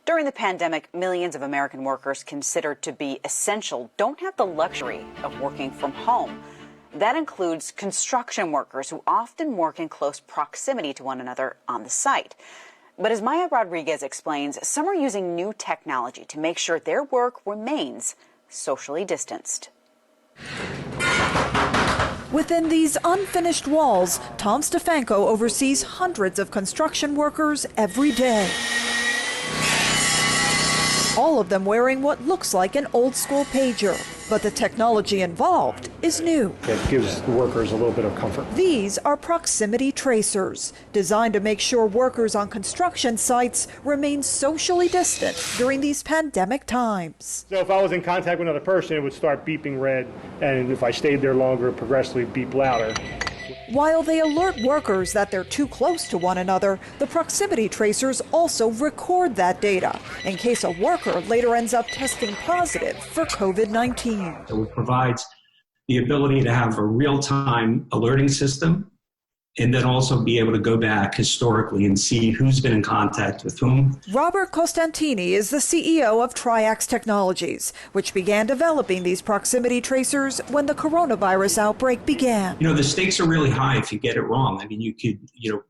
During the pandemic, millions of American workers considered to be essential don't have the luxury of working from home. That includes construction workers who often work in close proximity to one another on the site. But as Maya Rodriguez explains, some are using new technology to make sure their work remains socially distanced. Within these unfinished walls, Tom Stefanko oversees hundreds of construction workers every day. All of them wearing what looks like an old-school pager. But the technology involved is new. It gives the workers a little bit of comfort. These are proximity tracers, designed to make sure workers on construction sites remain socially distant during these pandemic times. So if I was in contact with another person, it would start beeping red, and if I stayed there longer, it would progressively beep louder. While they alert workers that they're too close to one another, the proximity tracers also record that data in case a worker later ends up testing positive for COVID-19. So it provides the ability to have a real-time alerting system and then also be able to go back historically and see who's been in contact with whom. Robert Costantini is the CEO of Triax Technologies, which began developing these proximity tracers when the coronavirus outbreak began. You know, the stakes are really high if you get it wrong. I mean,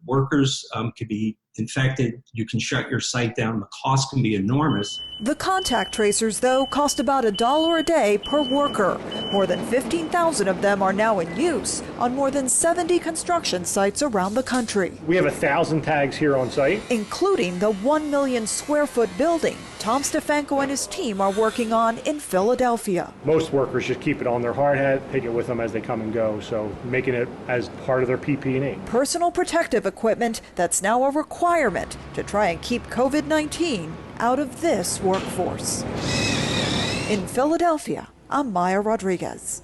workers could be infected, you can shut your site down, the cost can be enormous. The contact tracers, though, cost about $1 a day per worker. More than 15,000 of them are now in use on more than 70 construction sites around the country. We have 1,000 tags here on site, including the 1 million square foot building Tom Stefanko and his team are working on in Philadelphia. Most workers just keep it on their hard hat, take it with them as they come and go, so making it as part of their PPE. Personal protective equipment that's now a requirement to try and keep COVID-19 out of this workforce. In Philadelphia, I'm Maya Rodriguez.